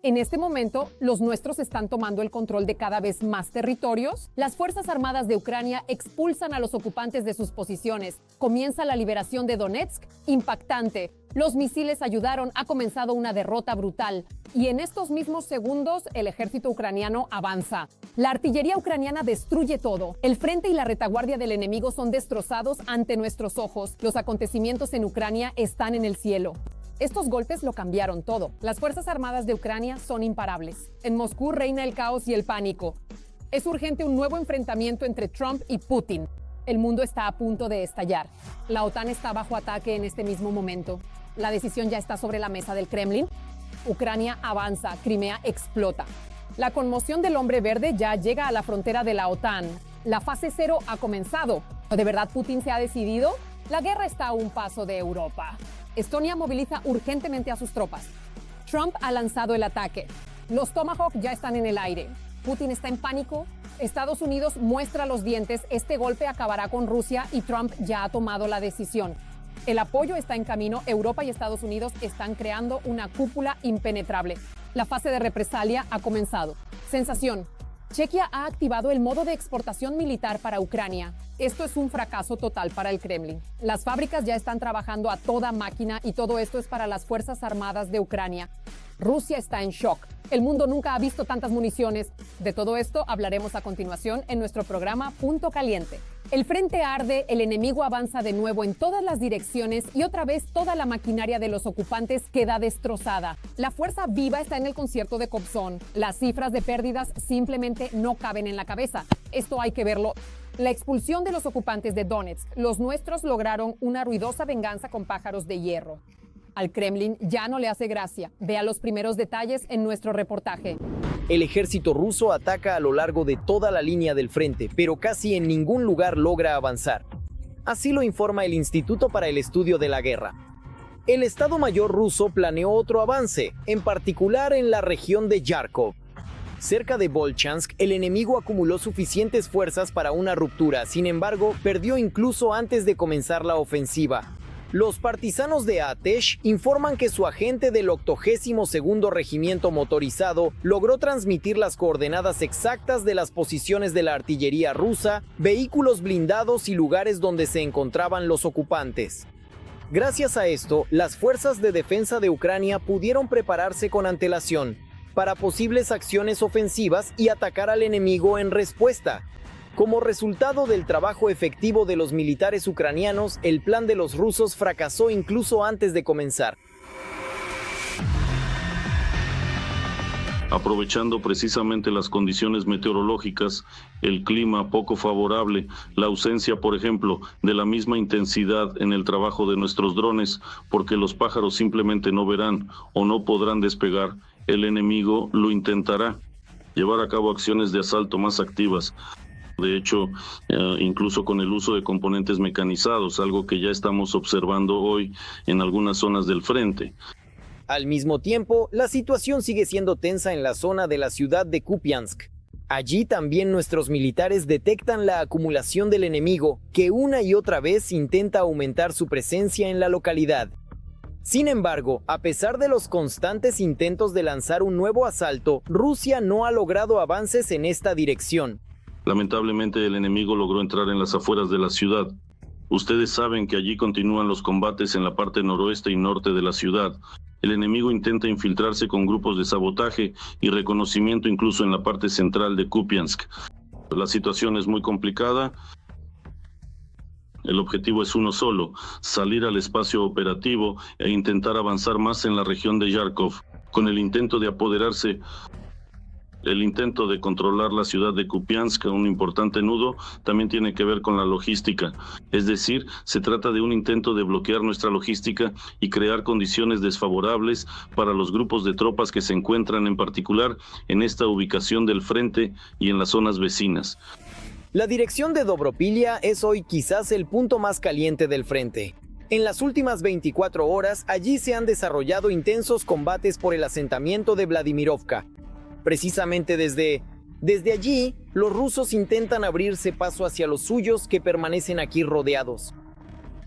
En este momento, los nuestros están tomando el control de cada vez más territorios. Las Fuerzas Armadas de Ucrania expulsan a los ocupantes de sus posiciones. Comienza la liberación de Donetsk, impactante. Los misiles ayudaron, ha comenzado una derrota brutal. Y en estos mismos segundos, el ejército ucraniano avanza. La artillería ucraniana destruye todo. El frente y la retaguardia del enemigo son destrozados ante nuestros ojos. Los acontecimientos en Ucrania están en el cielo. Estos golpes lo cambiaron todo. Las Fuerzas Armadas de Ucrania son imparables. En Moscú reina el caos y el pánico. Es urgente un nuevo enfrentamiento entre Trump y Putin. El mundo está a punto de estallar. La OTAN está bajo ataque en este mismo momento. La decisión ya está sobre la mesa del Kremlin. Ucrania avanza, Crimea explota. La conmoción del hombre verde ya llega a la frontera de la OTAN. La fase 0 ha comenzado. ¿De verdad Putin se ha decidido? La guerra está a un paso de Europa. Estonia moviliza urgentemente a sus tropas. Trump ha lanzado el ataque. Los Tomahawk ya están en el aire. Putin está en pánico. Estados Unidos muestra los dientes. Este golpe acabará con Rusia y Trump ya ha tomado la decisión. El apoyo está en camino. Europa y Estados Unidos están creando una cúpula impenetrable. La fase de represalia ha comenzado. Sensación. Chequia ha activado el modo de exportación militar para Ucrania. Esto es un fracaso total para el Kremlin. Las fábricas ya están trabajando a toda máquina y todo esto es para las Fuerzas Armadas de Ucrania. Rusia está en shock. El mundo nunca ha visto tantas municiones. De todo esto hablaremos a continuación en nuestro programa Punto Caliente. El frente arde, el enemigo avanza de nuevo en todas las direcciones y otra vez toda la maquinaria de los ocupantes queda destrozada. La fuerza viva está en el concierto de Kobzon. Las cifras de pérdidas simplemente no caben en la cabeza. Esto hay que verlo. La expulsión de los ocupantes de Donetsk. Los nuestros lograron una ruidosa venganza con pájaros de hierro. Al Kremlin ya no le hace gracia. Vea los primeros detalles en nuestro reportaje. El ejército ruso ataca a lo largo de toda la línea del frente, pero casi en ningún lugar logra avanzar. Así lo informa el Instituto para el Estudio de la Guerra. El Estado Mayor ruso planeó otro avance, en particular en la región de Yarkov. Cerca de Volchansk, el enemigo acumuló suficientes fuerzas para una ruptura, sin embargo, perdió incluso antes de comenzar la ofensiva. Los partisanos de Atesh informan que su agente del 82º Regimiento Motorizado logró transmitir las coordenadas exactas de las posiciones de la artillería rusa, vehículos blindados y lugares donde se encontraban los ocupantes. Gracias a esto, las fuerzas de defensa de Ucrania pudieron prepararse con antelación para posibles acciones ofensivas y atacar al enemigo en respuesta. Como resultado del trabajo efectivo de los militares ucranianos, el plan de los rusos fracasó incluso antes de comenzar. Aprovechando precisamente las condiciones meteorológicas, el clima poco favorable, la ausencia, por ejemplo, de la misma intensidad en el trabajo de nuestros drones, porque los pájaros simplemente no verán o no podrán despegar, el enemigo lo intentará. Llevar a cabo acciones de asalto más activas. De hecho, incluso con el uso de componentes mecanizados, algo que ya estamos observando hoy en algunas zonas del frente. Al mismo tiempo, la situación sigue siendo tensa en la zona de la ciudad de Kupiansk. Allí también nuestros militares detectan la acumulación del enemigo, que una y otra vez intenta aumentar su presencia en la localidad. Sin embargo, a pesar de los constantes intentos de lanzar un nuevo asalto, Rusia no ha logrado avances en esta dirección. Lamentablemente el enemigo logró entrar en las afueras de la ciudad. Ustedes saben que allí continúan los combates en la parte noroeste y norte de la ciudad. El enemigo intenta infiltrarse con grupos de sabotaje y reconocimiento incluso en la parte central de Kupiansk. La situación es muy complicada. El objetivo es uno solo, salir al espacio operativo e intentar avanzar más en la región de Yarkov, con el intento de apoderarse. El intento de controlar la ciudad de Kupiansk, un importante nudo, también tiene que ver con la logística. Es decir, se trata de un intento de bloquear nuestra logística y crear condiciones desfavorables para los grupos de tropas que se encuentran en particular en esta ubicación del frente y en las zonas vecinas. La dirección de Dobropilia es hoy quizás el punto más caliente del frente. En las últimas 24 horas, allí se han desarrollado intensos combates por el asentamiento de Vladimirovka. Precisamente desde allí, los rusos intentan abrirse paso hacia los suyos que permanecen aquí rodeados.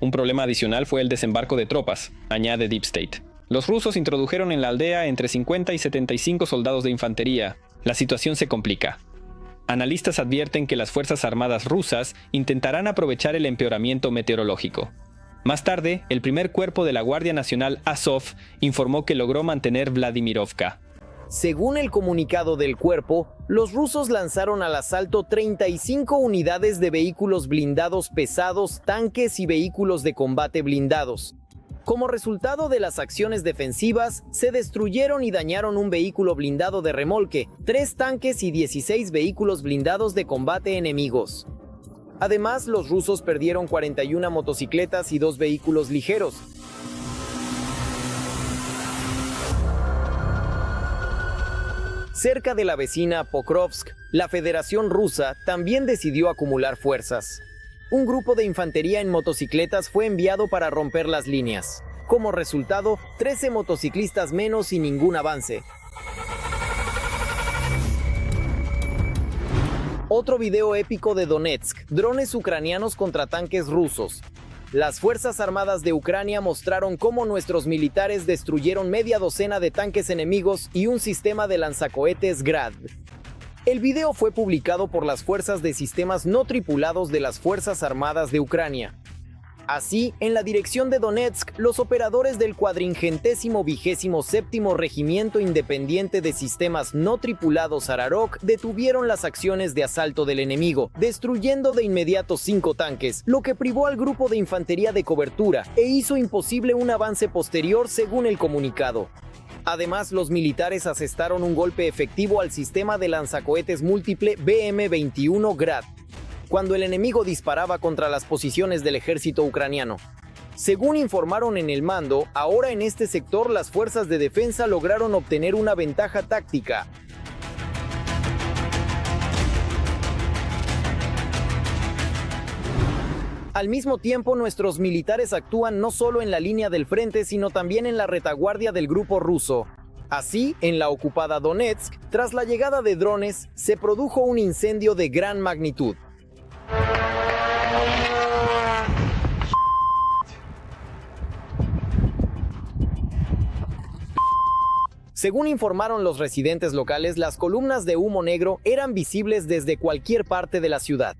Un problema adicional fue el desembarco de tropas, añade Deep State. Los rusos introdujeron en la aldea entre 50 y 75 soldados de infantería. La situación se complica. Analistas advierten que las Fuerzas Armadas rusas intentarán aprovechar el empeoramiento meteorológico. Más tarde, el primer cuerpo de la Guardia Nacional Azov informó que logró mantener Vladimirovka. Según el comunicado del cuerpo, los rusos lanzaron al asalto 35 unidades de vehículos blindados pesados, tanques y vehículos de combate blindados. Como resultado de las acciones defensivas, se destruyeron y dañaron un vehículo blindado de remolque, 3 tanques y 16 vehículos blindados de combate enemigos. Además, los rusos perdieron 41 motocicletas y 2 vehículos ligeros. Cerca de la vecina Pokrovsk, la Federación Rusa también decidió acumular fuerzas. Un grupo de infantería en motocicletas fue enviado para romper las líneas. Como resultado, 13 motociclistas menos y ningún avance. Otro video épico de Donetsk, drones ucranianos contra tanques rusos. Las Fuerzas Armadas de Ucrania mostraron cómo nuestros militares destruyeron media docena de tanques enemigos y un sistema de lanzacohetes Grad. El video fue publicado por las fuerzas de sistemas no tripulados de las Fuerzas Armadas de Ucrania. Así, en la dirección de Donetsk, los operadores del 427º Regimiento Independiente de Sistemas No Tripulados Ararok detuvieron las acciones de asalto del enemigo, destruyendo de inmediato 5 tanques, lo que privó al grupo de infantería de cobertura e hizo imposible un avance posterior según el comunicado. Además, los militares asestaron un golpe efectivo al sistema de lanzacohetes múltiple BM-21 Grad, cuando el enemigo disparaba contra las posiciones del ejército ucraniano. Según informaron en el mando, ahora en este sector las fuerzas de defensa lograron obtener una ventaja táctica. Al mismo tiempo, nuestros militares actúan no solo en la línea del frente, sino también en la retaguardia del grupo ruso. Así, en la ocupada Donetsk, tras la llegada de drones, se produjo un incendio de gran magnitud. Según informaron los residentes locales, las columnas de humo negro eran visibles desde cualquier parte de la ciudad.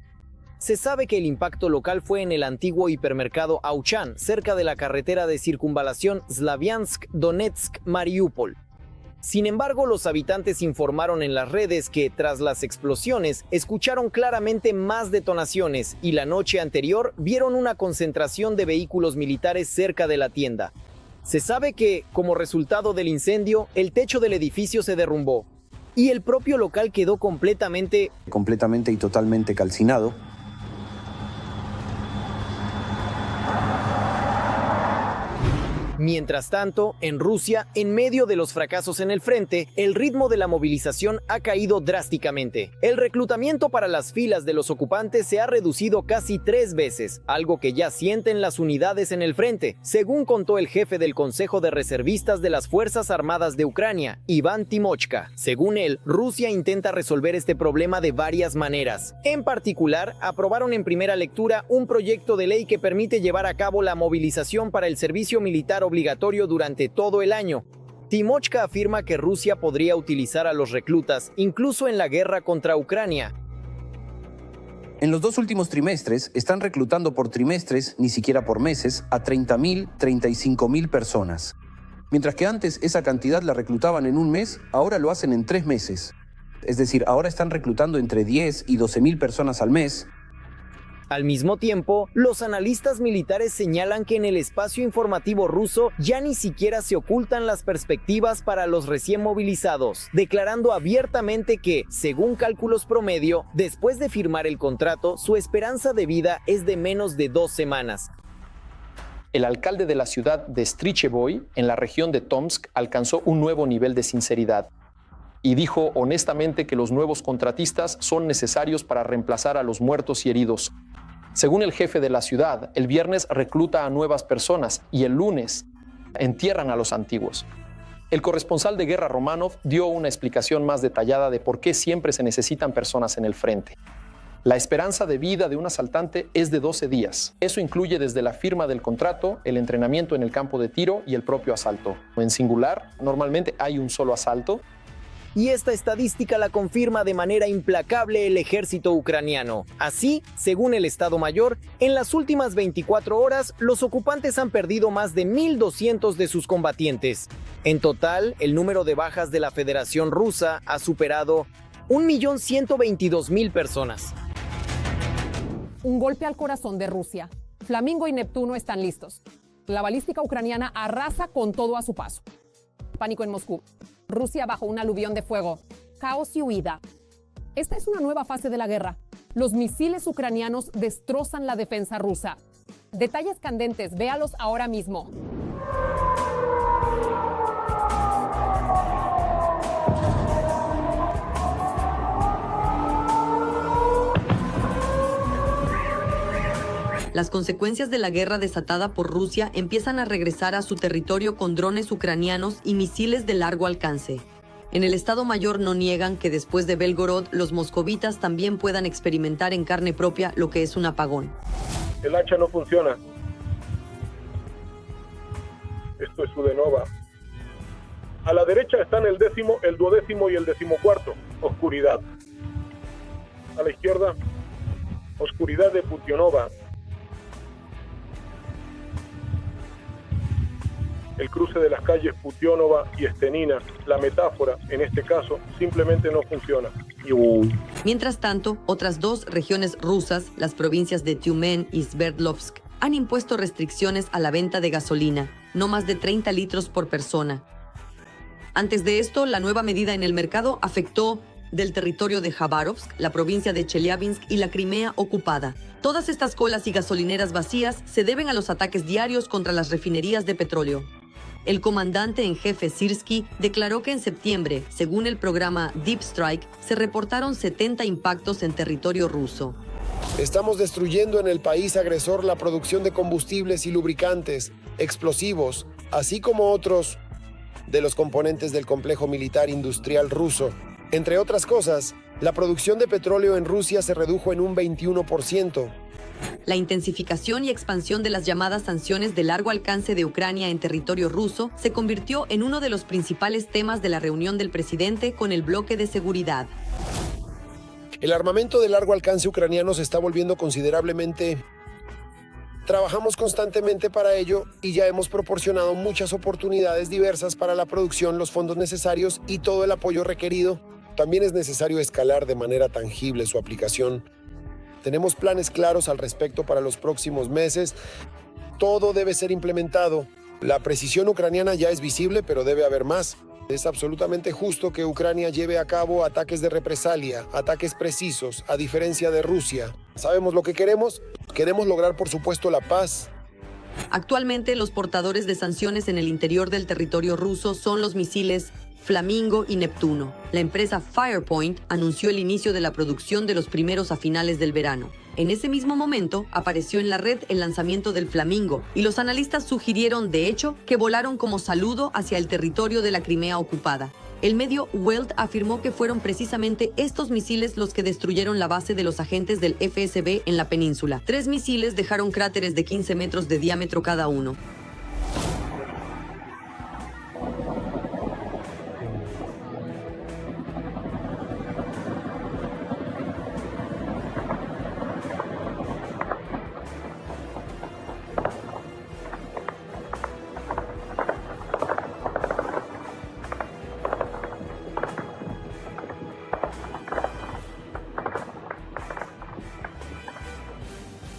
Se sabe que el impacto local fue en el antiguo hipermercado Auchan, cerca de la carretera de circunvalación Slaviansk-Donetsk-Mariupol. Sin embargo, los habitantes informaron en las redes que, tras las explosiones, escucharon claramente más detonaciones y la noche anterior vieron una concentración de vehículos militares cerca de la tienda. Se sabe que, como resultado del incendio, el techo del edificio se derrumbó y el propio local quedó completamente y totalmente calcinado. Mientras tanto, en Rusia, en medio de los fracasos en el frente, el ritmo de la movilización ha caído drásticamente. El reclutamiento para las filas de los ocupantes se ha reducido casi 3 veces, algo que ya sienten las unidades en el frente, según contó el jefe del Consejo de Reservistas de las Fuerzas Armadas de Ucrania, Iván Timochka. Según él, Rusia intenta resolver este problema de varias maneras. En particular, aprobaron en primera lectura un proyecto de ley que permite llevar a cabo la movilización para el servicio militar obligatorio durante todo el año. Timochka afirma que Rusia podría utilizar a los reclutas incluso en la guerra contra Ucrania. En los 2 últimos trimestres están reclutando por trimestres, ni siquiera por meses, a 30.000, 35.000 personas. Mientras que antes esa cantidad la reclutaban en un mes, ahora lo hacen en 3 meses. Es decir, ahora están reclutando entre 10 y 12.000 personas al mes. Al mismo tiempo, los analistas militares señalan que en el espacio informativo ruso ya ni siquiera se ocultan las perspectivas para los recién movilizados, declarando abiertamente que, según cálculos promedio, después de firmar el contrato, su esperanza de vida es de menos de 2 semanas. El alcalde de la ciudad de Strichevoy, en la región de Tomsk, alcanzó un nuevo nivel de sinceridad y dijo honestamente que los nuevos contratistas son necesarios para reemplazar a los muertos y heridos. Según el jefe de la ciudad, el viernes recluta a nuevas personas y el lunes entierran a los antiguos. El corresponsal de guerra Romanov dio una explicación más detallada de por qué siempre se necesitan personas en el frente. La esperanza de vida de un asaltante es de 12 días. Eso incluye desde la firma del contrato, el entrenamiento en el campo de tiro y el propio asalto. En singular, normalmente hay un solo asalto. Y esta estadística la confirma de manera implacable el ejército ucraniano. Así, según el Estado Mayor, en las últimas 24 horas, los ocupantes han perdido más de 1.200 de sus combatientes. En total, el número de bajas de la Federación Rusa ha superado 1.122.000 personas. Un golpe al corazón de Rusia. Flamingo y Neptuno están listos. La balística ucraniana arrasa con todo a su paso. Pánico en Moscú. Rusia bajo un aluvión de fuego. Caos y huida. Esta es una nueva fase de la guerra. Los misiles ucranianos destrozan la defensa rusa. Detalles candentes, véalos ahora mismo. Las consecuencias de la guerra desatada por Rusia empiezan a regresar a su territorio con drones ucranianos y misiles de largo alcance. En el Estado Mayor no niegan que después de Belgorod, los moscovitas también puedan experimentar en carne propia lo que es un apagón. El hacha no funciona. Esto es Udenova. A la derecha están el 10º, el 12º y el 14º. Oscuridad. A la izquierda, oscuridad de Putionova. El cruce de las calles Putionova y Estenina, la metáfora, en este caso, simplemente no funciona. Mientras tanto, otras dos regiones rusas, las provincias de Tyumen y Sverdlovsk, han impuesto restricciones a la venta de gasolina, no más de 30 litros por persona. Antes de esto, la nueva medida en el mercado afectó del territorio de Khabarovsk, la provincia de Chelyabinsk y la Crimea ocupada. Todas estas colas y gasolineras vacías se deben a los ataques diarios contra las refinerías de petróleo. El comandante en jefe Syrskyi declaró que en septiembre, según el programa Deep Strike, se reportaron 70 impactos en territorio ruso. Estamos destruyendo en el país agresor la producción de combustibles y lubricantes, explosivos, así como otros de los componentes del complejo militar industrial ruso. Entre otras cosas, la producción de petróleo en Rusia se redujo en un 21%. La intensificación y expansión de las llamadas sanciones de largo alcance de Ucrania en territorio ruso se convirtió en uno de los principales temas de la reunión del presidente con el bloque de seguridad. El armamento de largo alcance ucraniano se está volviendo considerablemente. Trabajamos constantemente para ello y ya hemos proporcionado muchas oportunidades diversas para la producción, los fondos necesarios y todo el apoyo requerido. También es necesario escalar de manera tangible su aplicación. Tenemos planes claros al respecto para los próximos meses. Todo debe ser implementado. La precisión ucraniana ya es visible, pero debe haber más. Es absolutamente justo que Ucrania lleve a cabo ataques de represalia, ataques precisos, a diferencia de Rusia. ¿Sabemos lo que queremos? Queremos lograr, por supuesto, la paz. Actualmente, los portadores de sanciones en el interior del territorio ruso son los misiles Flamingo y Neptuno. La empresa Firepoint anunció el inicio de la producción de los primeros a finales del verano. En ese mismo momento, apareció en la red el lanzamiento del Flamingo y los analistas sugirieron, de hecho, que volaron como saludo hacia el territorio de la Crimea ocupada. El medio Welt afirmó que fueron precisamente estos misiles los que destruyeron la base de los agentes del FSB en la península. 3 misiles dejaron cráteres de 15 metros de diámetro cada uno.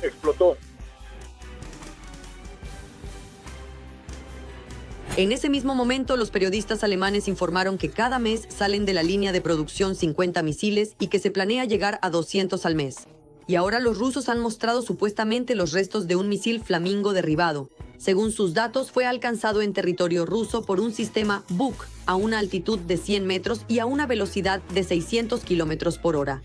Explotó. En ese mismo momento, los periodistas alemanes informaron que cada mes salen de la línea de producción 50 misiles y que se planea llegar a 200 al mes. Y ahora los rusos han mostrado supuestamente los restos de un misil Flamingo derribado. Según sus datos, fue alcanzado en territorio ruso por un sistema Buk a una altitud de 100 metros y a una velocidad de 600 kilómetros por hora.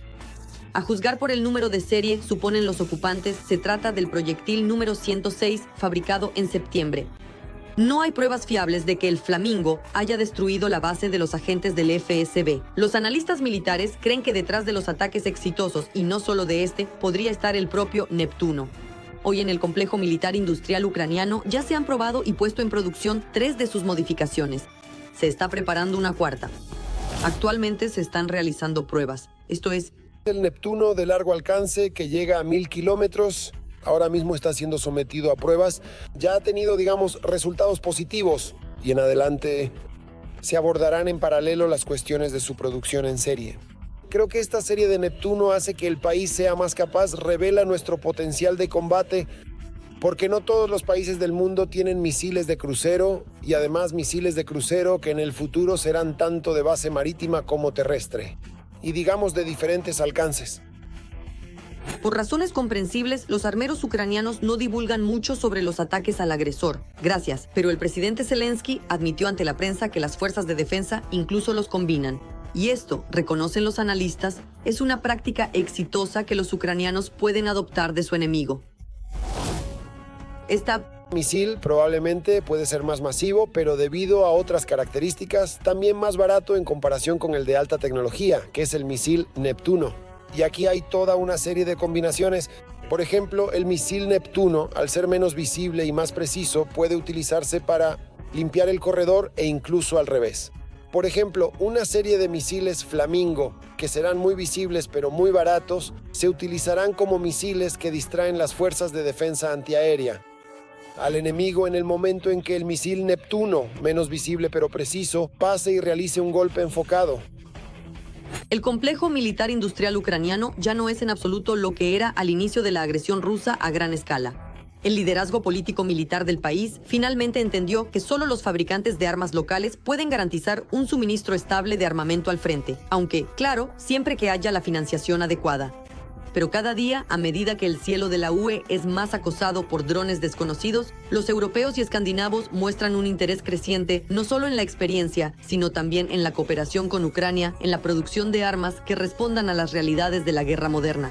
A juzgar por el número de serie, suponen los ocupantes, se trata del proyectil número 106, fabricado en septiembre. No hay pruebas fiables de que el Flamingo haya destruido la base de los agentes del FSB. Los analistas militares creen que detrás de los ataques exitosos, y no solo de este, podría estar el propio Neptuno. Hoy en el complejo militar industrial ucraniano ya se han probado y puesto en producción 3 de sus modificaciones. Se está preparando una 4ª. Actualmente se están realizando pruebas. Esto es el Neptuno de largo alcance que llega a 1000 kilómetros. Ahora mismo está siendo sometido a pruebas. Ya ha tenido, resultados positivos. Y en adelante se abordarán en paralelo las cuestiones de su producción en serie. Creo que esta serie de Neptuno hace que el país sea más capaz, revela nuestro potencial de combate, porque no todos los países del mundo tienen misiles de crucero y además misiles de crucero que en el futuro serán tanto de base marítima como terrestre. Y de diferentes alcances. Por razones comprensibles, los armeros ucranianos no divulgan mucho sobre los ataques al agresor. Gracias, pero el presidente Zelensky admitió ante la prensa que las fuerzas de defensa incluso los combinan. Y esto, reconocen los analistas, es una práctica exitosa que los ucranianos pueden adoptar de su enemigo. Esta misil probablemente puede ser más masivo, pero debido a otras características, también más barato en comparación con el de alta tecnología, que es el misil Neptuno. Y aquí hay toda una serie de combinaciones. Por ejemplo, el misil Neptuno, al ser menos visible y más preciso, puede utilizarse para limpiar el corredor e incluso al revés. Por ejemplo, una serie de misiles Flamingo, que serán muy visibles pero muy baratos, se utilizarán como misiles que distraen las fuerzas de defensa antiaérea al enemigo en el momento en que el misil Neptuno, menos visible pero preciso, pase y realice un golpe enfocado. El complejo militar industrial ucraniano ya no es en absoluto lo que era al inicio de la agresión rusa a gran escala. El liderazgo político-militar del país finalmente entendió que solo los fabricantes de armas locales pueden garantizar un suministro estable de armamento al frente, aunque, claro, siempre que haya la financiación adecuada. Pero cada día, a medida que el cielo de la UE es más acosado por drones desconocidos, los europeos y escandinavos muestran un interés creciente no solo en la experiencia, sino también en la cooperación con Ucrania en la producción de armas que respondan a las realidades de la guerra moderna.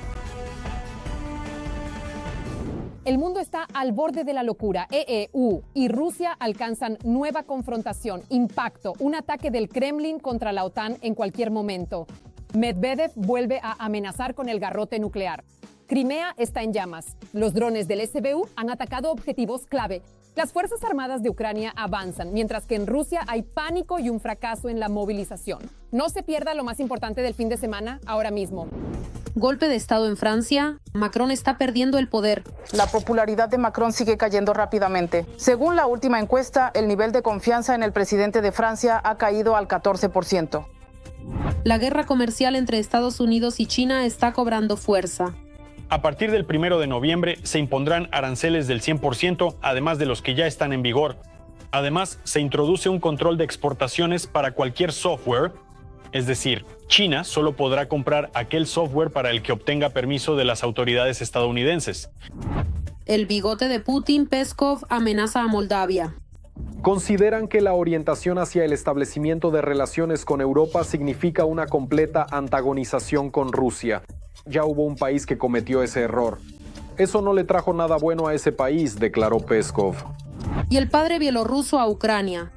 El mundo está al borde de la locura. EU y Rusia alcanzan nueva confrontación, impacto, un ataque del Kremlin contra la OTAN en cualquier momento. Medvedev vuelve a amenazar con el garrote nuclear. Crimea está en llamas. Los drones del SBU han atacado objetivos clave. Las Fuerzas Armadas de Ucrania avanzan, mientras que en Rusia hay pánico y un fracaso en la movilización. No se pierda lo más importante del fin de semana ahora mismo. Golpe de Estado en Francia. Macron está perdiendo el poder. La popularidad de Macron sigue cayendo rápidamente. Según la última encuesta, el nivel de confianza en el presidente de Francia ha caído al 14%. La guerra comercial entre Estados Unidos y China está cobrando fuerza. A partir del 1 de noviembre se impondrán aranceles del 100%, además de los que ya están en vigor. Además, se introduce un control de exportaciones para cualquier software, es decir, China solo podrá comprar aquel software para el que obtenga permiso de las autoridades estadounidenses. El bigote de Putin, Peskov, amenaza a Moldavia. Consideran que la orientación hacia el establecimiento de relaciones con Europa significa una completa antagonización con Rusia. Ya hubo un país que cometió ese error. Eso no le trajo nada bueno a ese país, declaró Peskov. Y el padre bielorruso a Ucrania.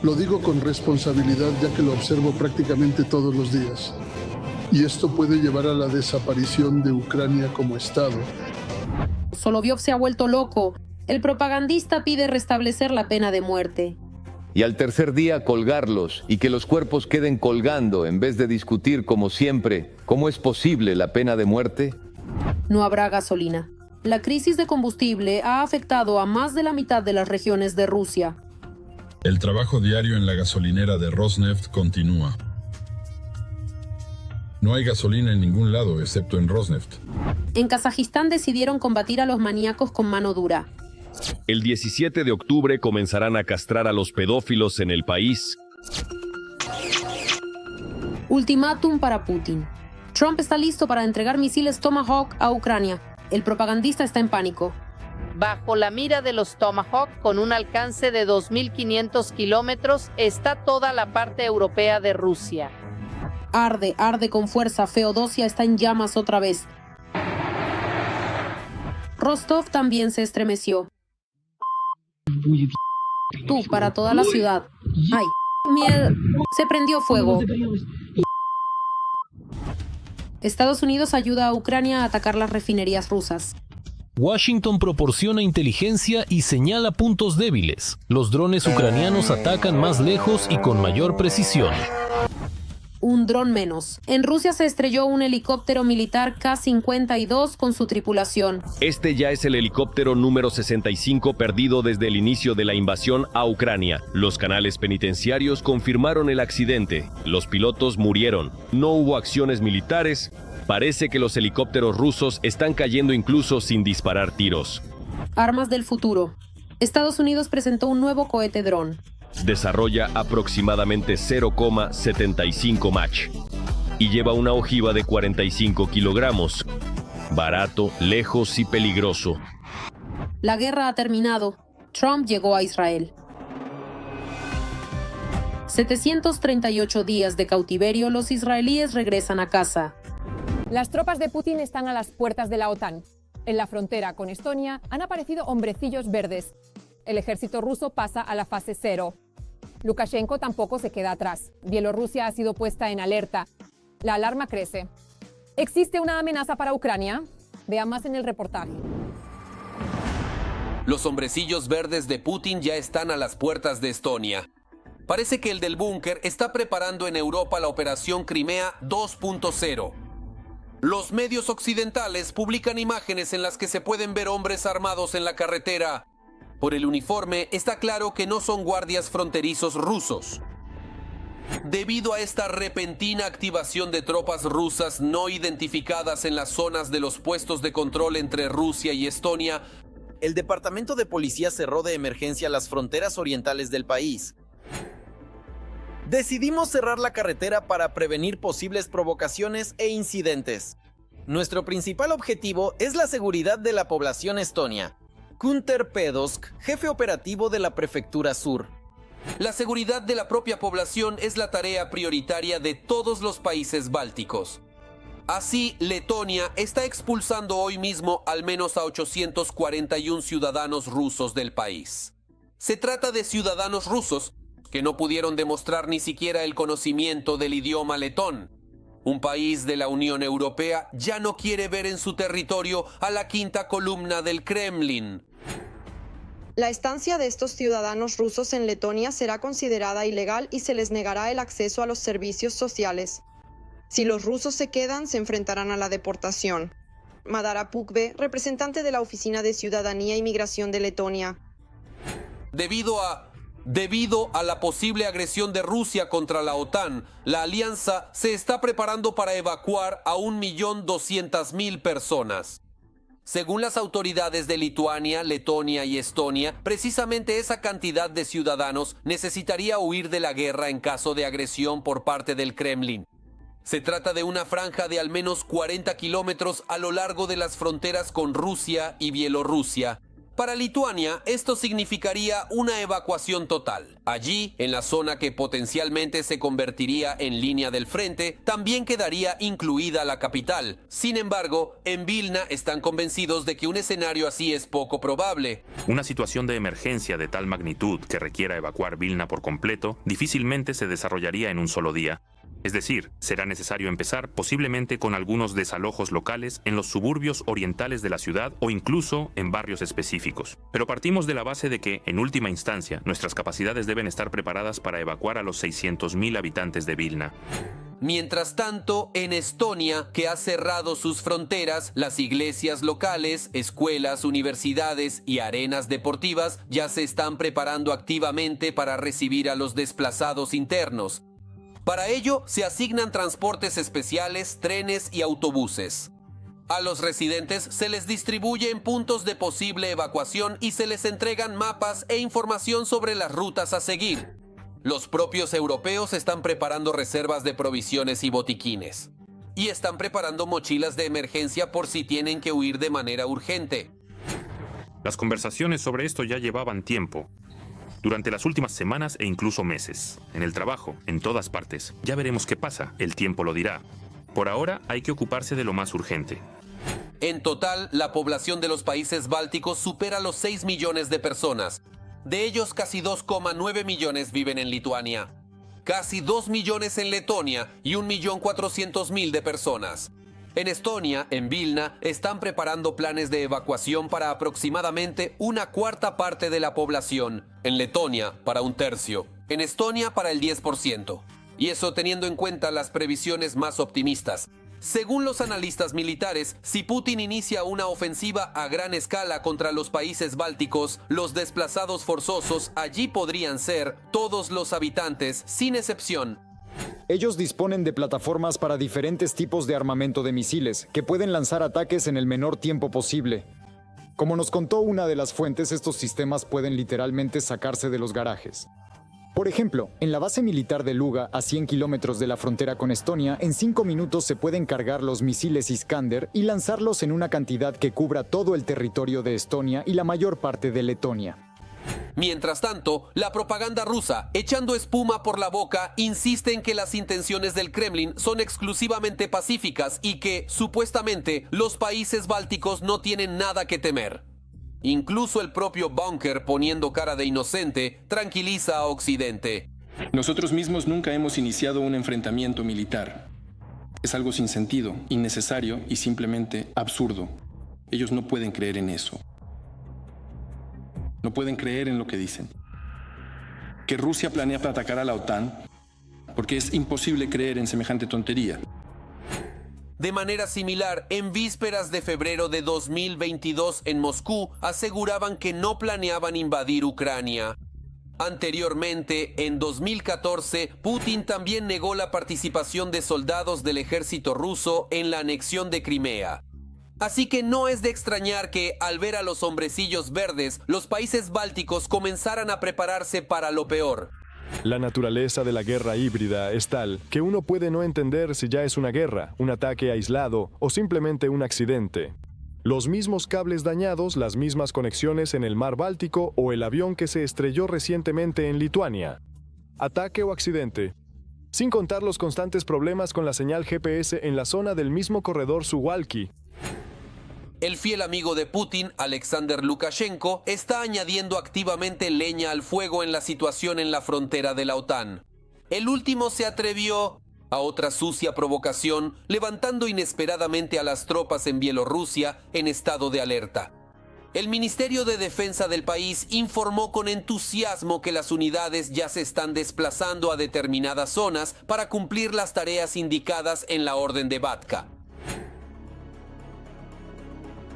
Lo digo con responsabilidad ya que lo observo prácticamente todos los días. Y esto puede llevar a la desaparición de Ucrania como Estado. Solovyov se ha vuelto loco. El propagandista pide restablecer la pena de muerte. Y al tercer día colgarlos y que los cuerpos queden colgando en vez de discutir como siempre cómo es posible la pena de muerte. No habrá gasolina. La crisis de combustible ha afectado a más de la mitad de las regiones de Rusia. El trabajo diario en la gasolinera de Rosneft continúa. No hay gasolina en ningún lado excepto en Rosneft. En Kazajistán decidieron combatir a los maníacos con mano dura. El 17 de octubre comenzarán a castrar a los pedófilos en el país. Ultimátum para Putin. Trump está listo para entregar misiles Tomahawk a Ucrania. El propagandista está en pánico. Bajo la mira de los Tomahawk, con un alcance de 2.500 kilómetros, está toda la parte europea de Rusia. Arde, arde con fuerza. Feodosia está en llamas otra vez. Rostov también se estremeció. Tú, para toda la ciudad. Ay, mierda. Se prendió fuego. Estados Unidos ayuda a Ucrania a atacar las refinerías rusas. Washington proporciona inteligencia y señala puntos débiles. Los drones ucranianos atacan más lejos y con mayor precisión. Un dron menos. En Rusia se estrelló un helicóptero militar K-52 con su tripulación. Este ya es el helicóptero número 65 perdido desde el inicio de la invasión a Ucrania. Los canales penitenciarios confirmaron el accidente. Los pilotos murieron. No hubo acciones militares. Parece que los helicópteros rusos están cayendo incluso sin disparar tiros. Armas del futuro. Estados Unidos presentó un nuevo cohete dron. Desarrolla aproximadamente 0,75 Mach y lleva una ojiva de 45 kilogramos. Barato, lejos y peligroso. La guerra ha terminado. Trump llegó a Israel. 738 días de cautiverio, los israelíes regresan a casa. Las tropas de Putin están a las puertas de la OTAN. En la frontera con Estonia han aparecido hombrecillos verdes. El ejército ruso pasa a la fase 0. Lukashenko tampoco se queda atrás. Bielorrusia ha sido puesta en alerta. La alarma crece. ¿Existe una amenaza para Ucrania? Vea más en el reportaje. Los hombrecillos verdes de Putin ya están a las puertas de Estonia. Parece que el del búnker está preparando en Europa la operación Crimea 2.0. Los medios occidentales publican imágenes en las que se pueden ver hombres armados en la carretera. Por el uniforme está claro que no son guardias fronterizos rusos. Debido a esta repentina activación de tropas rusas no identificadas en las zonas de los puestos de control entre Rusia y Estonia, el Departamento de Policía cerró de emergencia las fronteras orientales del país. Decidimos cerrar la carretera para prevenir posibles provocaciones e incidentes. Nuestro principal objetivo es la seguridad de la población estonia. Kunter Pedosk, jefe operativo de la Prefectura Sur. La seguridad de la propia población es la tarea prioritaria de todos los países bálticos. Así, Letonia está expulsando hoy mismo al menos a 841 ciudadanos rusos del país. Se trata de ciudadanos rusos que no pudieron demostrar ni siquiera el conocimiento del idioma letón. Un país de la Unión Europea ya no quiere ver en su territorio a la quinta columna del Kremlin. La estancia de estos ciudadanos rusos en Letonia será considerada ilegal y se les negará el acceso a los servicios sociales. Si los rusos se quedan, se enfrentarán a la deportación. Madara Pukve, representante de la Oficina de Ciudadanía y Migración de Letonia. Debido a la posible agresión de Rusia contra la OTAN, la alianza se está preparando para evacuar a 1.200.000 personas. Según las autoridades de Lituania, Letonia y Estonia, precisamente esa cantidad de ciudadanos necesitaría huir de la guerra en caso de agresión por parte del Kremlin. Se trata de una franja de al menos 40 kilómetros a lo largo de las fronteras con Rusia y Bielorrusia. Para Lituania, esto significaría una evacuación total. Allí, en la zona que potencialmente se convertiría en línea del frente, también quedaría incluida la capital. Sin embargo, en Vilna están convencidos de que un escenario así es poco probable. Una situación de emergencia de tal magnitud que requiera evacuar Vilna por completo difícilmente se desarrollaría en un solo día. Es decir, será necesario empezar posiblemente con algunos desalojos locales en los suburbios orientales de la ciudad o incluso en barrios específicos. Pero partimos de la base de que, en última instancia, nuestras capacidades deben estar preparadas para evacuar a los 600.000 habitantes de Vilna. Mientras tanto, en Estonia, que ha cerrado sus fronteras, las iglesias locales, escuelas, universidades y arenas deportivas ya se están preparando activamente para recibir a los desplazados internos. Para ello, se asignan transportes especiales, trenes y autobuses. A los residentes se les distribuye en puntos de posible evacuación y se les entregan mapas e información sobre las rutas a seguir. Los propios europeos están preparando reservas de provisiones y botiquines. Y están preparando mochilas de emergencia por si tienen que huir de manera urgente. Las conversaciones sobre esto ya llevaban tiempo. Durante las últimas semanas e incluso meses. En el trabajo, en todas partes. Ya veremos qué pasa, el tiempo lo dirá. Por ahora hay que ocuparse de lo más urgente. En total, la población de los países bálticos supera los 6 millones de personas. De ellos, casi 2,9 millones viven en Lituania, casi 2 millones en Letonia y 1.400.000 de personas. En Estonia, en Vilna, están preparando planes de evacuación para aproximadamente una cuarta parte de la población. En Letonia, para un tercio. En Estonia, para el 10%. Y eso teniendo en cuenta las previsiones más optimistas. Según los analistas militares, si Putin inicia una ofensiva a gran escala contra los países bálticos, los desplazados forzosos allí podrían ser todos los habitantes, sin excepción. Ellos disponen de plataformas para diferentes tipos de armamento de misiles, que pueden lanzar ataques en el menor tiempo posible. Como nos contó una de las fuentes, estos sistemas pueden literalmente sacarse de los garajes. Por ejemplo, en la base militar de Luga, a 100 kilómetros de la frontera con Estonia, en 5 minutos se pueden cargar los misiles Iskander y lanzarlos en una cantidad que cubra todo el territorio de Estonia y la mayor parte de Letonia. Mientras tanto, la propaganda rusa, echando espuma por la boca, insiste en que las intenciones del Kremlin son exclusivamente pacíficas y que, supuestamente, los países bálticos no tienen nada que temer. Incluso el propio Bunker, poniendo cara de inocente, tranquiliza a Occidente. Nosotros mismos nunca hemos iniciado un enfrentamiento militar. Es algo sin sentido, innecesario y simplemente absurdo. Ellos no pueden creer en eso. No pueden creer en lo que dicen. Que Rusia planea atacar a la OTAN, porque es imposible creer en semejante tontería. De manera similar, en vísperas de febrero de 2022 en Moscú, aseguraban que no planeaban invadir Ucrania. Anteriormente, en 2014, Putin también negó la participación de soldados del ejército ruso en la anexión de Crimea. Así que no es de extrañar que, al ver a los hombrecillos verdes, los países bálticos comenzaran a prepararse para lo peor. La naturaleza de la guerra híbrida es tal que uno puede no entender si ya es una guerra, un ataque aislado o simplemente un accidente. Los mismos cables dañados, las mismas conexiones en el mar Báltico o el avión que se estrelló recientemente en Lituania. Ataque o accidente. Sin contar los constantes problemas con la señal GPS en la zona del mismo corredor Suwalki. El fiel amigo de Putin, Alexander Lukashenko, está añadiendo activamente leña al fuego en la situación en la frontera de la OTAN. El último se atrevió a otra sucia provocación, levantando inesperadamente a las tropas en Bielorrusia en estado de alerta. El Ministerio de Defensa del país informó con entusiasmo que las unidades ya se están desplazando a determinadas zonas para cumplir las tareas indicadas en la Orden de Batka.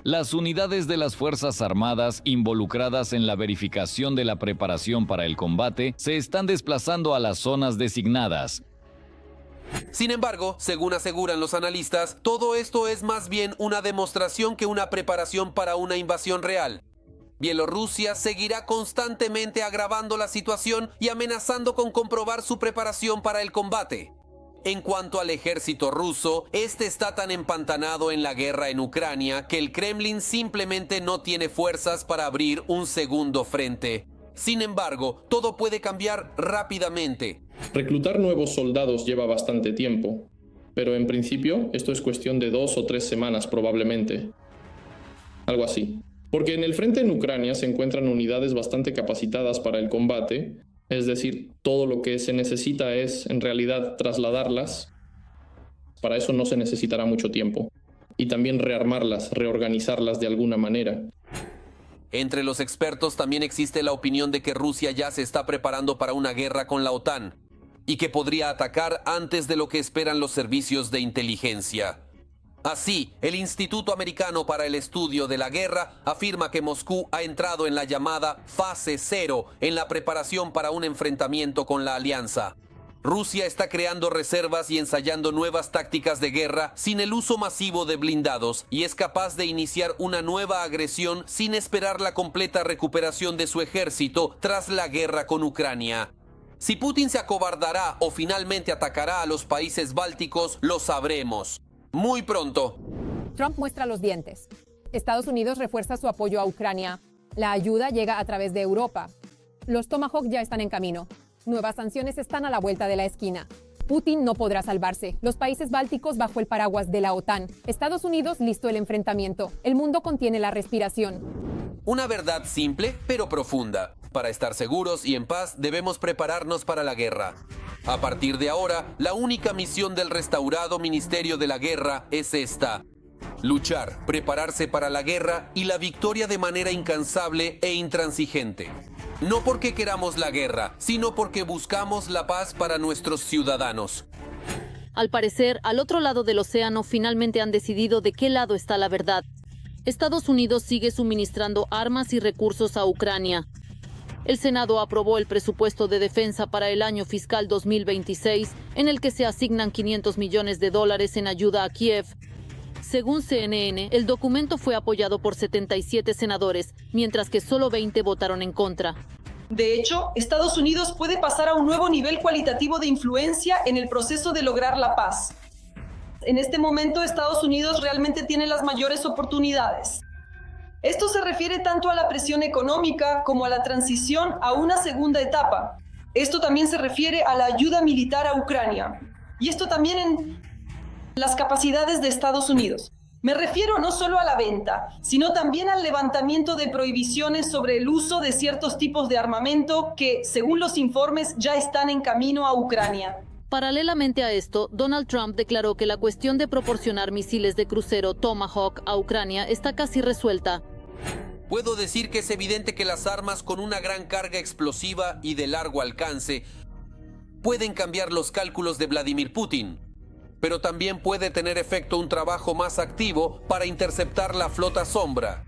Las unidades de las Fuerzas Armadas involucradas en la verificación de la preparación para el combate se están desplazando a las zonas designadas. Sin embargo, según aseguran los analistas, todo esto es más bien una demostración que una preparación para una invasión real. Bielorrusia seguirá constantemente agravando la situación y amenazando con comprobar su preparación para el combate. En cuanto al ejército ruso, este está tan empantanado en la guerra en Ucrania que el Kremlin simplemente no tiene fuerzas para abrir un segundo frente. Sin embargo, todo puede cambiar rápidamente. Reclutar nuevos soldados lleva bastante tiempo, pero en principio esto es cuestión de 2 o 3 semanas probablemente. Algo así. Porque en el frente en Ucrania se encuentran unidades bastante capacitadas para el combate. Es decir, todo lo que se necesita es, en realidad, trasladarlas. Para eso no se necesitará mucho tiempo. Y también rearmarlas, reorganizarlas de alguna manera. Entre los expertos también existe la opinión de que Rusia ya se está preparando para una guerra con la OTAN y que podría atacar antes de lo que esperan los servicios de inteligencia. Así, el Instituto Americano para el Estudio de la Guerra afirma que Moscú ha entrado en la llamada fase 0 en la preparación para un enfrentamiento con la alianza. Rusia está creando reservas y ensayando nuevas tácticas de guerra sin el uso masivo de blindados y es capaz de iniciar una nueva agresión sin esperar la completa recuperación de su ejército tras la guerra con Ucrania. Si Putin se acobardará o finalmente atacará a los países bálticos, lo sabremos muy pronto. Trump muestra los dientes. Estados Unidos refuerza su apoyo a Ucrania. La ayuda llega a través de Europa. Los Tomahawk ya están en camino. Nuevas sanciones están a la vuelta de la esquina. Putin no podrá salvarse. Los países bálticos bajo el paraguas de la OTAN. Estados Unidos listo el enfrentamiento. El mundo contiene la respiración. Una verdad simple pero profunda. Para estar seguros y en paz debemos prepararnos para la guerra. A partir de ahora, la única misión del restaurado Ministerio de la Guerra es esta: luchar, prepararse para la guerra y la victoria de manera incansable e intransigente. No porque queramos la guerra, sino porque buscamos la paz para nuestros ciudadanos. Al parecer, al otro lado del océano finalmente han decidido de qué lado está la verdad. Estados Unidos sigue suministrando armas y recursos a Ucrania. El Senado aprobó el presupuesto de defensa para el año fiscal 2026, en el que se asignan $500 millones en ayuda a Kiev. Según CNN, el documento fue apoyado por 77 senadores, mientras que solo 20 votaron en contra. De hecho, Estados Unidos puede pasar a un nuevo nivel cualitativo de influencia en el proceso de lograr la paz. En este momento, Estados Unidos realmente tiene las mayores oportunidades. Esto se refiere tanto a la presión económica como a la transición a una segunda etapa. Esto también se refiere a la ayuda militar a Ucrania. Y esto también en las capacidades de Estados Unidos. Me refiero no solo a la venta, sino también al levantamiento de prohibiciones sobre el uso de ciertos tipos de armamento que, según los informes, ya están en camino a Ucrania. Paralelamente a esto, Donald Trump declaró que la cuestión de proporcionar misiles de crucero Tomahawk a Ucrania está casi resuelta. Puedo decir que es evidente que las armas con una gran carga explosiva y de largo alcance pueden cambiar los cálculos de Vladimir Putin, pero también puede tener efecto un trabajo más activo para interceptar la flota sombra.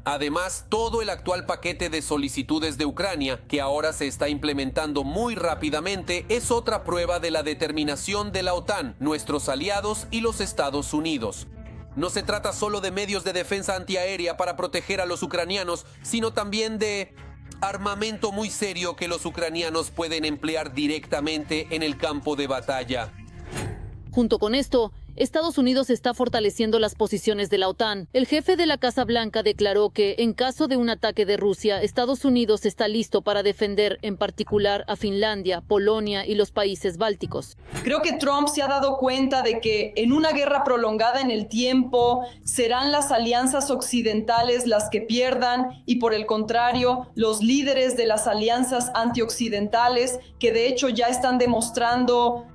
Además, todo el actual paquete de solicitudes de Ucrania, que ahora se está implementando muy rápidamente, es otra prueba de la determinación de la OTAN, nuestros aliados y los Estados Unidos. No se trata solo de medios de defensa antiaérea para proteger a los ucranianos, sino también de armamento muy serio que los ucranianos pueden emplear directamente en el campo de batalla. Junto con esto, Estados Unidos está fortaleciendo las posiciones de la OTAN. El jefe de la Casa Blanca declaró que, en caso de un ataque de Rusia, Estados Unidos está listo para defender, en particular, a Finlandia, Polonia y los países bálticos. Creo que Trump se ha dado cuenta de que en una guerra prolongada en el tiempo serán las alianzas occidentales las que pierdan y, por el contrario, los líderes de las alianzas antioccidentales, que de hecho ya están demostrando.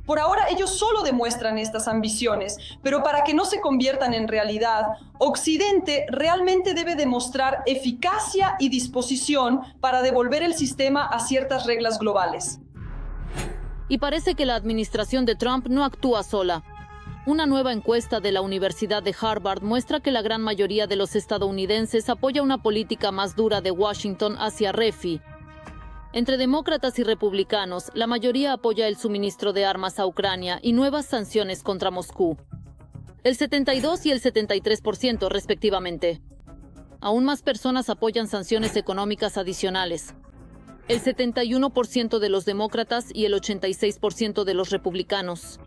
Por ahora ellos solo demuestran estas ambiciones, pero para que no se conviertan en realidad, Occidente realmente debe demostrar eficacia y disposición para devolver el sistema a ciertas reglas globales. Y parece que la administración de Trump no actúa sola. Una nueva encuesta de la Universidad de Harvard muestra que la gran mayoría de los estadounidenses apoya una política más dura de Washington hacia REFI. Entre demócratas y republicanos, la mayoría apoya el suministro de armas a Ucrania y nuevas sanciones contra Moscú. El 72% y el 73% respectivamente. Aún más personas apoyan sanciones económicas adicionales. El 71% de los demócratas y el 86% de los republicanos.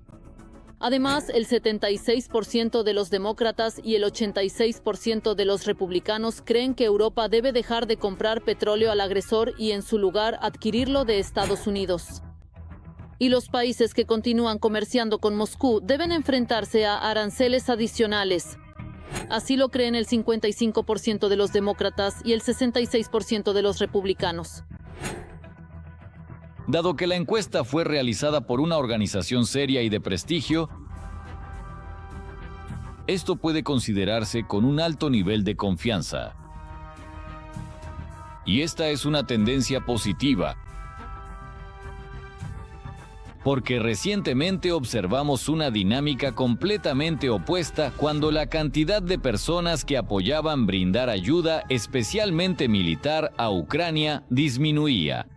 Además, el 76% de los demócratas y el 86% de los republicanos creen que Europa debe dejar de comprar petróleo al agresor y en su lugar adquirirlo de Estados Unidos. Y los países que continúan comerciando con Moscú deben enfrentarse a aranceles adicionales. Así lo creen el 55% de los demócratas y el 66% de los republicanos. Dado que la encuesta fue realizada por una organización seria y de prestigio, esto puede considerarse con un alto nivel de confianza. Y esta es una tendencia positiva, porque recientemente observamos una dinámica completamente opuesta cuando la cantidad de personas que apoyaban brindar ayuda, especialmente militar, a Ucrania disminuía.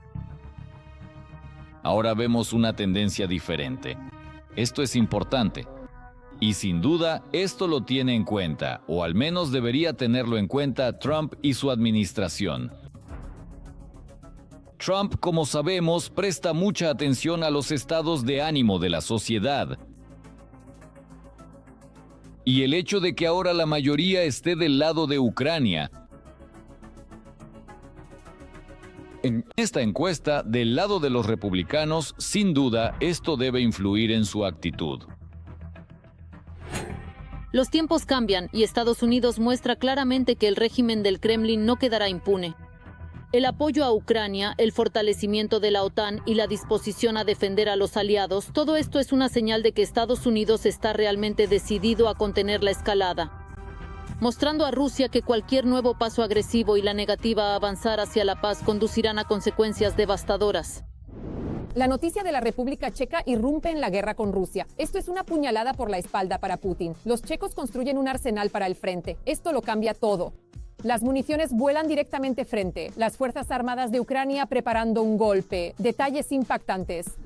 Ahora vemos una tendencia diferente. Esto es importante. Y sin duda, esto lo tiene en cuenta, o al menos debería tenerlo en cuenta Trump y su administración. Trump, como sabemos, presta mucha atención a los estados de ánimo de la sociedad. Y el hecho de que ahora la mayoría esté del lado de Ucrania, en esta encuesta, del lado de los republicanos, sin duda, esto debe influir en su actitud. Los tiempos cambian y Estados Unidos muestra claramente que el régimen del Kremlin no quedará impune. El apoyo a Ucrania, el fortalecimiento de la OTAN y la disposición a defender a los aliados, todo esto es una señal de que Estados Unidos está realmente decidido a contener la escalada, mostrando a Rusia que cualquier nuevo paso agresivo y la negativa a avanzar hacia la paz conducirán a consecuencias devastadoras. La noticia de la República Checa irrumpe en la guerra con Rusia. Esto es una puñalada por la espalda para Putin. Los checos construyen un arsenal para el frente. Esto lo cambia todo. Las municiones vuelan directamente frente. Las Fuerzas Armadas de Ucrania preparando un golpe. Detalles impactantes.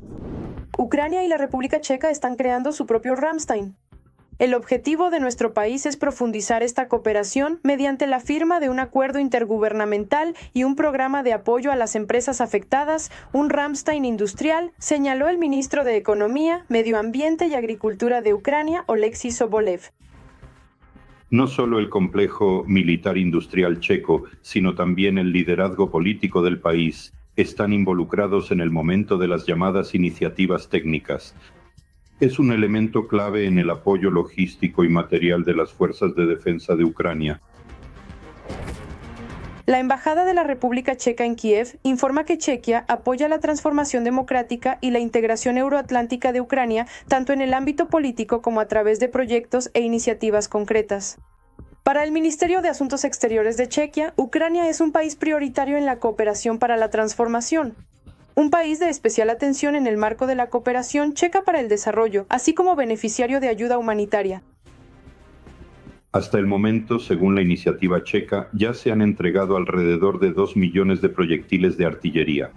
Ucrania y la República Checa están creando su propio Ramstein. El objetivo de nuestro país es profundizar esta cooperación mediante la firma de un acuerdo intergubernamental y un programa de apoyo a las empresas afectadas, un Ramstein industrial, señaló el ministro de Economía, Medio Ambiente y Agricultura de Ucrania, Oleksiy Sobolev. No solo el complejo militar industrial checo, sino también el liderazgo político del país están involucrados en el momento de las llamadas iniciativas técnicas. Es un elemento clave en el apoyo logístico y material de las fuerzas de defensa de Ucrania. La Embajada de la República Checa en Kiev informa que Chequia apoya la transformación democrática y la integración euroatlántica de Ucrania, tanto en el ámbito político como a través de proyectos e iniciativas concretas. Para el Ministerio de Asuntos Exteriores de Chequia, Ucrania es un país prioritario en la cooperación para la transformación. Un país de especial atención en el marco de la cooperación checa para el desarrollo, así como beneficiario de ayuda humanitaria. Hasta el momento, según la iniciativa checa, ya se han entregado alrededor de 2 millones de proyectiles de artillería.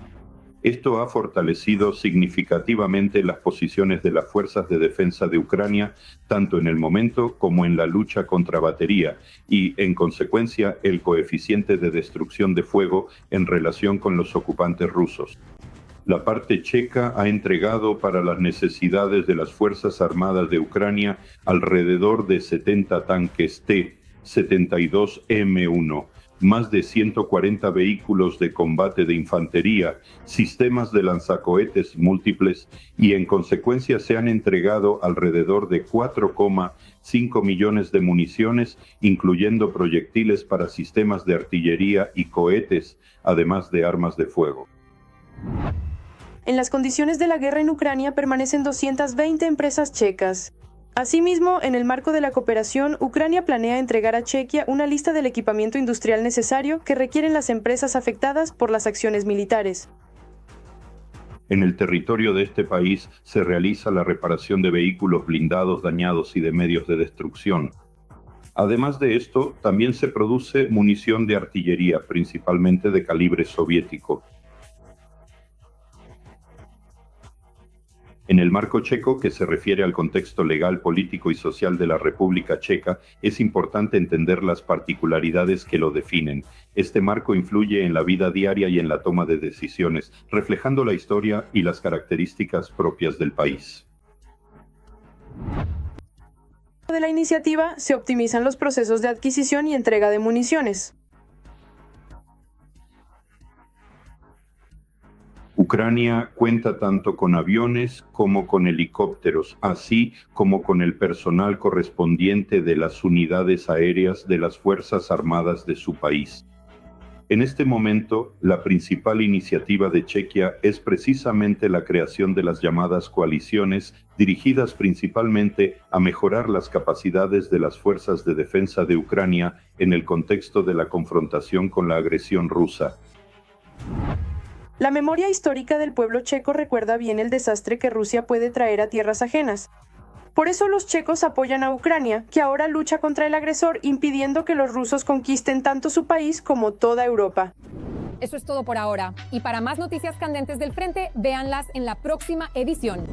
Esto ha fortalecido significativamente las posiciones de las fuerzas de defensa de Ucrania, tanto en el momento como en la lucha contra batería, y, en consecuencia, el coeficiente de destrucción de fuego en relación con los ocupantes rusos. La parte checa ha entregado para las necesidades de las Fuerzas Armadas de Ucrania alrededor de 70 tanques T-72 M1, más de 140 vehículos de combate de infantería, sistemas de lanzacohetes múltiples y en consecuencia se han entregado alrededor de 4,5 millones de municiones, incluyendo proyectiles para sistemas de artillería y cohetes, además de armas de fuego. En las condiciones de la guerra en Ucrania permanecen 220 empresas checas. Asimismo, en el marco de la cooperación, Ucrania planea entregar a Chequia una lista del equipamiento industrial necesario que requieren las empresas afectadas por las acciones militares. En el territorio de este país se realiza la reparación de vehículos blindados dañados y de medios de destrucción. Además de esto, también se produce munición de artillería, principalmente de calibre soviético. En el marco checo, que se refiere al contexto legal, político y social de la República Checa, es importante entender las particularidades que lo definen. Este marco influye en la vida diaria y en la toma de decisiones, reflejando la historia y las características propias del país. De la iniciativa se optimizan los procesos de adquisición y entrega de municiones. Ucrania cuenta tanto con aviones como con helicópteros, así como con el personal correspondiente de las unidades aéreas de las Fuerzas Armadas de su país. En este momento, la principal iniciativa de Chequia es precisamente la creación de las llamadas coaliciones, dirigidas principalmente a mejorar las capacidades de las fuerzas de defensa de Ucrania en el contexto de la confrontación con la agresión rusa. La memoria histórica del pueblo checo recuerda bien el desastre que Rusia puede traer a tierras ajenas. Por eso los checos apoyan a Ucrania, que ahora lucha contra el agresor, impidiendo que los rusos conquisten tanto su país como toda Europa. Eso es todo por ahora. Y para más noticias candentes del frente, véanlas en la próxima edición.